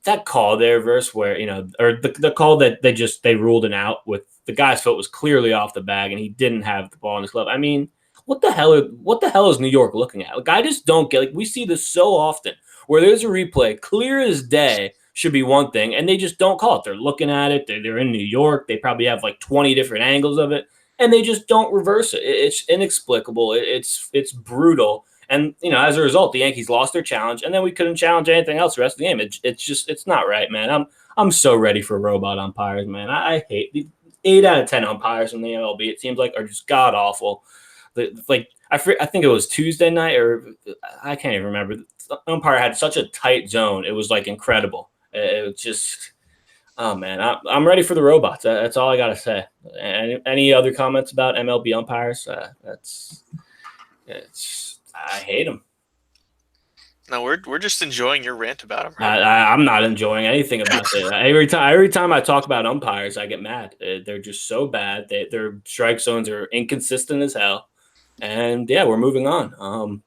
That call there, where or the call that they ruled it out with the guy's foot was clearly off the bag and he didn't have the ball in his glove. I mean, what the hell is New York looking at? Like, I just don't get. Like, we see this so often where there's a replay clear as day should be one thing and they just don't call it. They're looking at it. They're in New York. They probably have 20 different angles of it and they just don't reverse it. It's inexplicable. It's brutal. And, as a result, the Yankees lost their challenge, and then we couldn't challenge anything else the rest of the game. It's not right, man. I'm so ready for robot umpires, man. I hate the 8 out of 10 umpires in the MLB. It seems like are just god awful. I think it was Tuesday night, or I can't even remember. The umpire had such a tight zone. It was like incredible. It was just, oh man, I'm ready for the robots. That's all I gotta say. Any other comments about MLB umpires? I hate them. No, we're just enjoying your rant about them. Right? I'm not enjoying anything about it. Every time I talk about umpires, I get mad. They're just so bad. Their strike zones are inconsistent as hell. And yeah, we're moving on.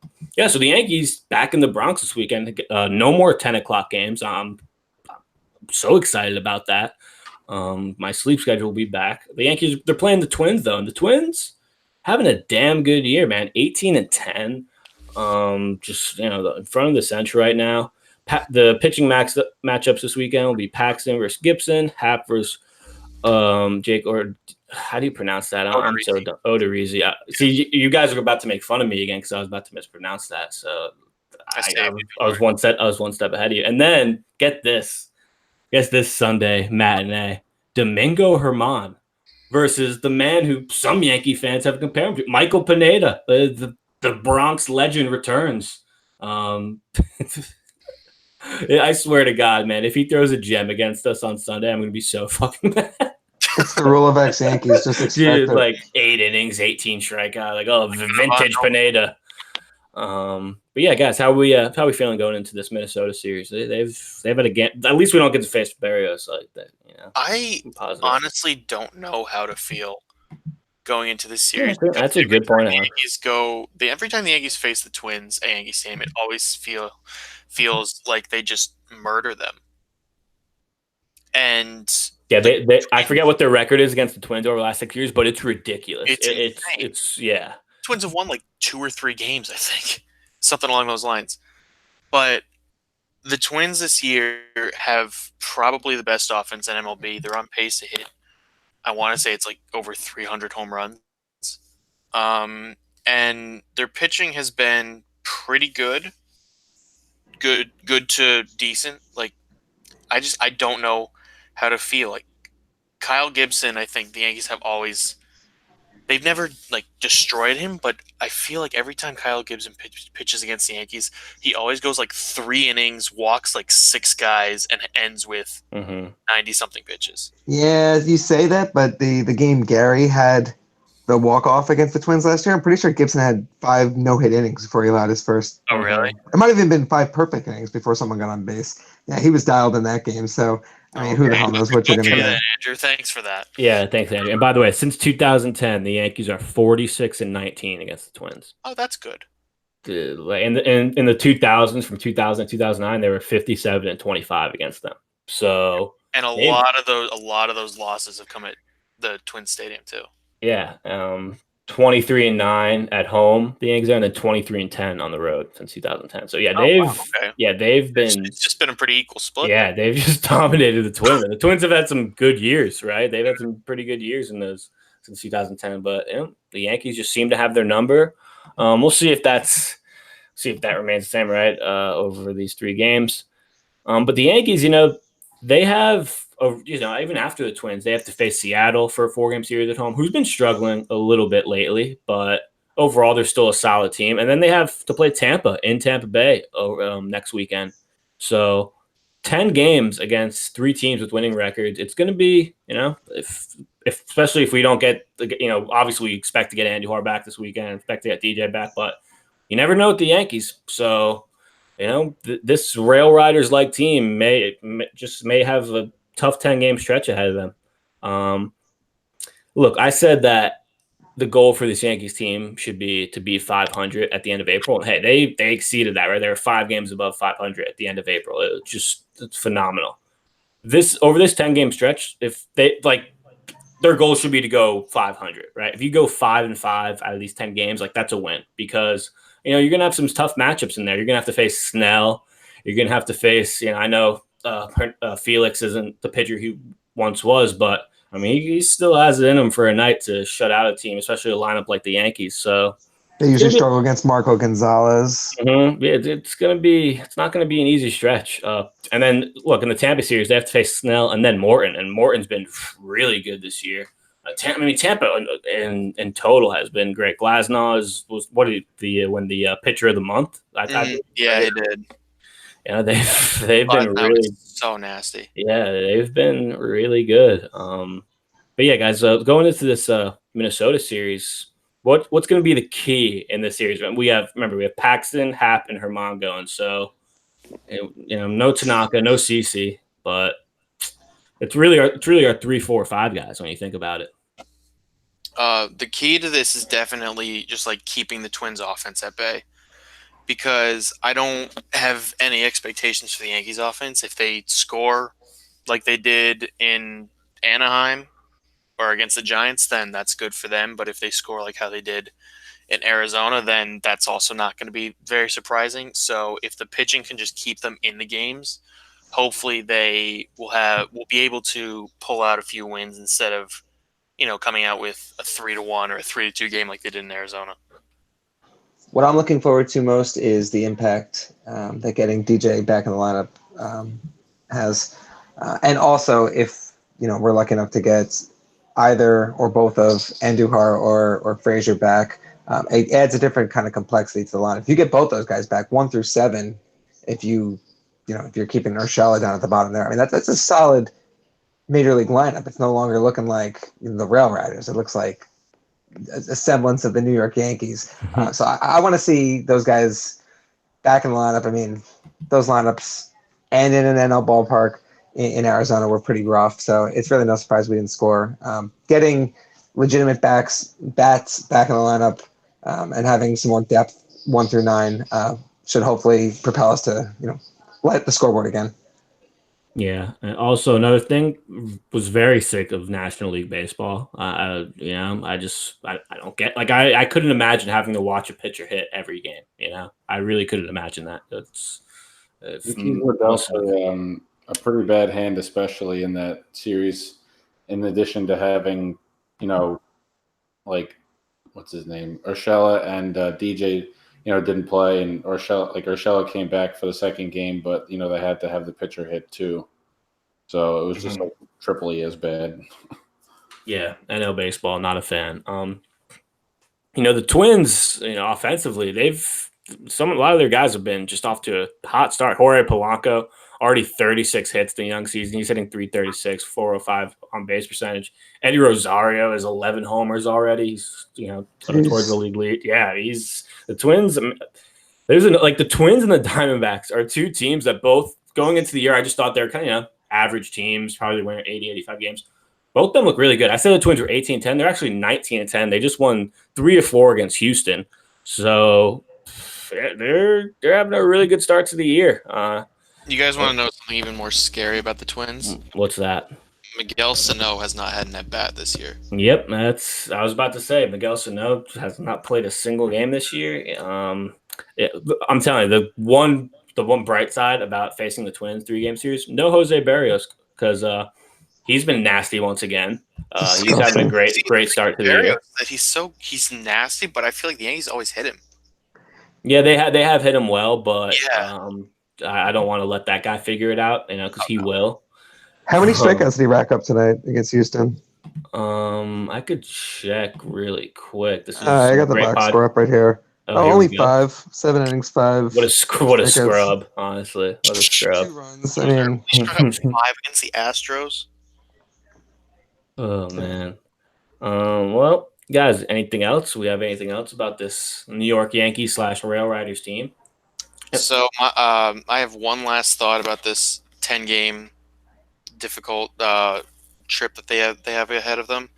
So the Yankees back in the Bronx this weekend. No more 10 o'clock games. I'm so excited about that. My sleep schedule will be back. The Yankees, they're playing the Twins though, and the Twins having a damn good year, man. 18-10. Just in front of the Central right now. The pitching matchups this weekend will be Paxton versus Gibson, Happ versus Jake, or how do you pronounce that? I'm so dumb. Odorizzi. See, you guys are about to make fun of me again because I was about to mispronounce that. So I was one step ahead of you. And then get this Sunday matinee, Domingo Germán versus the man who some Yankee fans have compared him to, Michael Pineda. The Bronx legend returns. I swear to God, man, if he throws a gem against us on Sunday, I'm going to be so fucking mad. It's the rule of X Yankees. Just expect it. Like 8 innings, 18 strikeout. Like, vintage Pineda. But yeah, guys, how we feeling going into this Minnesota series? They've had a game. At least we don't get to face Barrios like that. I honestly don't know how to feel going into this series. Yeah, that's a good point. Every time the Yankees face the Twins, a Yankees team, it always feels like they just murder them. And yeah, I forget what their record is against the Twins over the last 6 years, but it's ridiculous. It's yeah. Twins have won like 2 or 3 games, I think, something along those lines. But the Twins this year have probably the best offense in MLB. They're on pace to hit, I want to say it's like over 300 home runs. And their pitching has been pretty good to decent. Like, I don't know how to feel. Like, Kyle Gibson, I think the Yankees have always, they've never like destroyed him, but I feel like every time Kyle Gibson pitches against the Yankees, he always goes like 3 innings, walks like 6 guys, and ends with 90-something pitches. Yeah, you say that, but the game Gary had the walk-off against the Twins last year, I'm pretty sure Gibson had 5 no-hit innings before he allowed his first. Oh, really? It might have even been 5 perfect innings before someone got on base. Yeah, he was dialed in that game, so I mean, who the hell knows what you're going to get. Andrew, thanks for that. Yeah, thanks, Andrew. And by the way, since 2010, the Yankees are 46-19 against the Twins. Oh, that's good. In the 2000s, from 2000 to 2009, they were 57-25 against them. So, and a lot of those losses have come at the Twins Stadium too. Yeah, 23-9 at home, the Yankees are, and then 23-10 on the road since 2010. So yeah, they've been. It's just been a pretty equal split. Yeah, they've just dominated the Twins. And the Twins have had some good years, right? They've had some pretty good years in those since 2010. But the Yankees just seem to have their number. We'll see if that remains the same, right? Over these 3 games. But the Yankees, they have. Even after the Twins, they have to face Seattle for a 4-game series at home, who's been struggling a little bit lately, but overall they're still a solid team. And then they have to play Tampa in Tampa Bay next weekend. So 10 games against 3 teams with winning records. It's going to be, especially if we don't get, obviously we expect to get Andy Har back this weekend, expect to get DJ back, but you never know with the Yankees. So, this Rail Riders-like team may have a tough 10-game stretch ahead of them. Look, I said that the goal for this Yankees team should be to be 500 at the end of April. And hey, they exceeded that, right? They were 5 games above 500 at the end of April. It's phenomenal. Over this 10-game stretch, if they their goal should be to go 500, right? If you go 5-5 out of these 10 games, that's a win, because you're gonna have some tough matchups in there. You're gonna have to face Snell. You're gonna have to face, I know. Felix isn't the pitcher he once was, but I mean he still has it in him for a night to shut out a team, especially a lineup like the Yankees. So They usually struggle against Marco Gonzalez. Yeah, it's not gonna be an easy stretch. And then look in the Tampa series, they have to face Snell and then Morton, and Morton's been really good this year. Tampa in total has been great. Glasnow was the pitcher of the month. Yeah, he did. They've been That really was so nasty. Yeah, they've been really good. But yeah, guys, going into this Minnesota series, what's going to be the key in this series? We have Paxton, Happ, and Herman going. So no Tanaka, no CC, but it's really our 3, 4, 5 guys when you think about it. The key to this is definitely just like keeping the Twins' offense at bay, because I don't have any expectations for the Yankees' offense. If they score like they did in Anaheim or against the Giants, then that's good for them. But if they score like how they did in Arizona, then that's also not going to be very surprising. So if the pitching can just keep them in the games, hopefully they will be able to pull out a few wins instead of coming out with a 3-1 or a 3-2 game like they did in Arizona. What I'm looking forward to most is the impact that getting DJ back in the lineup has, and also if we're lucky enough to get either or both of Andujar or Frazier back, it adds a different kind of complexity to the line. If you get both those guys back, 1 through 7, if you're keeping Urshela down at the bottom there, I mean that's a solid major league lineup. It's no longer looking like the Rail Riders. It looks like a semblance of the New York Yankees. So I want to see those guys back in the lineup. I mean, those lineups and in an NL ballpark in Arizona were pretty rough. So it's really no surprise we didn't score. Getting legitimate bats back in the lineup and having some more depth 1 through 9 should hopefully propel us to light the scoreboard again. Yeah, and also another thing, was very sick of National League Baseball. I don't get, like, I couldn't imagine having to watch a pitcher hit every game. I really couldn't imagine that. It's also a pretty bad hand, especially in that series. In addition to having, like, what's his name, Urshela and DJ. Didn't play, and Urshela came back for the second game, but they had to have the pitcher hit too, so it was just like triply as bad. Yeah, NL baseball, not a fan. The Twins, offensively, a lot of their guys have been just off to a hot start. Jorge Polanco, already 36 hits in the young season. He's hitting 336, 405 on base percentage. Eddie Rosario is 11 homers already. He's towards the league lead. Yeah, the Twins. The Twins and the Diamondbacks are two teams that both going into the year, I just thought they're kind of average teams, probably winning 80, 85 games. Both of them look really good. I said the Twins were 18-10. They're actually 19-10. They just won 3 of 4 against Houston. So they're having a really good start to the year. You guys want to know something even more scary about the Twins? What's that? Miguel Sano has not had an at-bat this year. Yep, I was about to say, Miguel Sano has not played a single game this year. I'm telling you, the one bright side about facing the Twins 3-game series, no Jose Barrios, because he's been nasty once again. He's having a great start to the year. He's nasty, but I feel like the Yankees always hit him. Yeah, they have hit him well, but I don't want to let that guy figure it out, because he will. How many strikeouts did he rack up tonight against Houston? I could check really quick. This is I got the box score up right here. Only 5, 7 innings, 5. What a scrub! Honestly, what a scrub. 2 runs. I mean, he struck out 5 against the Astros. Oh man. Well, guys, anything else? We have anything else about this New York Yankees / Rail Riders team? So I have one last thought about this 10-game difficult trip that they have ahead of them.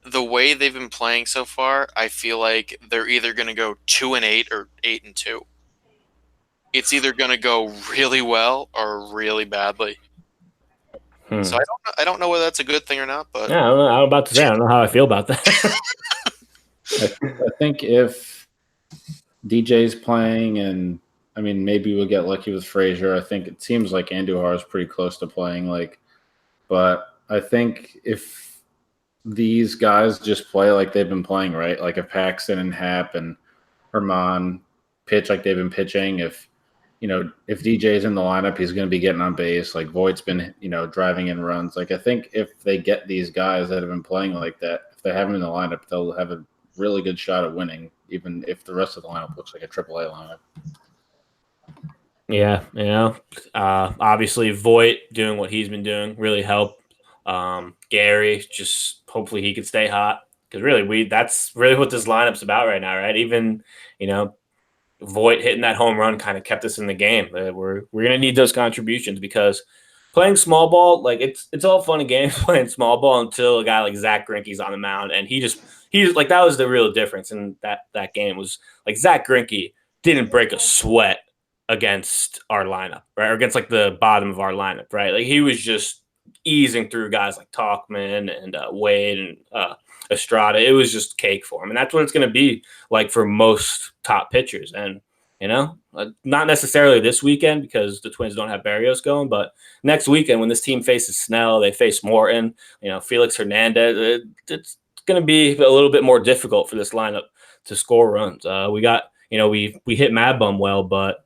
The way they've been playing so far, I feel like they're either going to go 2-8 or 8-2. It's either going to go really well or really badly. So I don't know whether that's a good thing or not. But yeah, I'm about to say I don't know how I feel about that. I think if DJ's playing, and I mean maybe we'll get lucky with Frazier. I think it seems like Andujar is pretty close to playing. But I think if these guys just play like they've been playing, right? Like if Paxton and Happ and Herman pitch like they've been pitching. If DJ's in the lineup, he's going to be getting on base. Like Voigt's been, driving in runs. Like I think if they get these guys that have been playing like that, if they have them in the lineup, they'll have a really good shot at winning, even if the rest of the lineup looks like a AAA lineup. Yeah, obviously Voigt doing what he's been doing really helped. Gary, just hopefully he could stay hot because really that's really what this lineup's about right now, right? Even Voigt hitting that home run kind of kept us in the game. We're gonna need those contributions because playing small ball, like it's all fun and games playing small ball until a guy like Zach Greinke's on the mound, and he's like that was the real difference in that game was like Zach Greinke didn't break a sweat against our lineup, right? Or against like the bottom of our lineup, right? Like he was just easing through guys like Talkman and Wade and Estrada. It was just cake for him. And that's what it's going to be like for most top pitchers. And, not necessarily this weekend because the Twins don't have Barrios going, but next weekend when this team faces Snell, they face Morton, Felix Hernandez, it's going to be a little bit more difficult for this lineup to score runs. We got, we hit Mad Bum well, but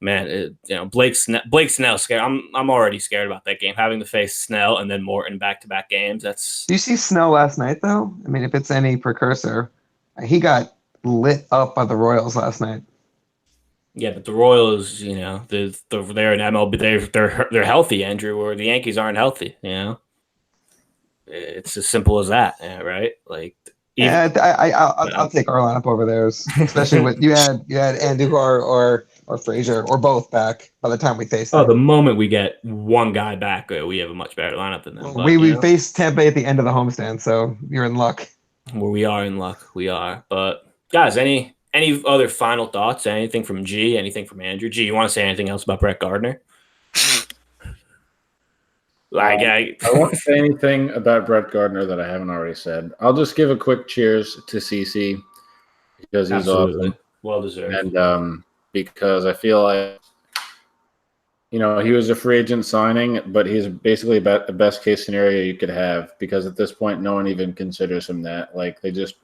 man, Blake Snell scared. I'm already scared about that game. Having to face Snell and then Morton back-to-back games. Do you see Snell last night though? I mean, if it's any precursor, he got lit up by the Royals last night. Yeah, but the Royals, they're in MLB. They're healthy, Andrew, or the Yankees aren't healthy. It's as simple as that, right? Like, I'll take our lineup over theirs, especially with you had Andujar or Frazier or both back by the time we face them. The moment we get one guy back, we have a much better lineup than them. Well, we faced Tampa at the end of the homestand, so you're in luck. Well, we are in luck. We are. But guys, any other final thoughts? Anything from G? Anything from Andrew? G, you want to say anything else about Brett Gardner? I won't say anything about Brett Gardner that I haven't already said. I'll just give a quick cheers to CC because he's awesome. Well deserved. And because I feel like, he was a free agent signing, but he's basically about the best case scenario you could have because at this point, no one even considers him that. Like they just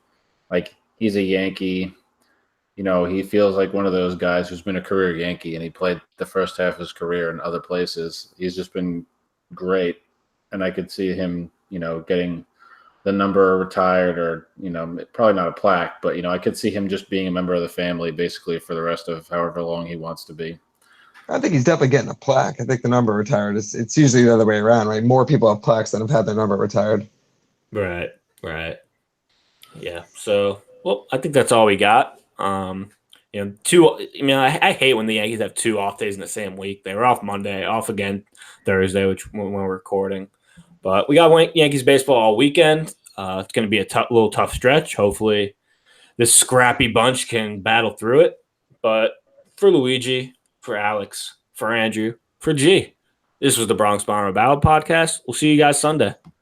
he's a Yankee. He feels like one of those guys who's been a career Yankee and he played the first half of his career in other places. He's just been great. And I could see him, getting the number retired or, probably not a plaque, but, I could see him just being a member of the family basically for the rest of however long he wants to be. I think he's definitely getting a plaque. I think the number retired it's usually the other way around, right? More people have plaques than have had their number retired. Right. Yeah. So, well, I think that's all we got. I hate when the Yankees have 2 off days in the same week. They were off Monday, off again Thursday, which when we're recording. But we got Yankees baseball all weekend. It's going to be a little tough stretch. Hopefully, this scrappy bunch can battle through it. But for Luigi, for Alex, for Andrew, for G, this was the Bronx Bomber Ballad Podcast. We'll see you guys Sunday.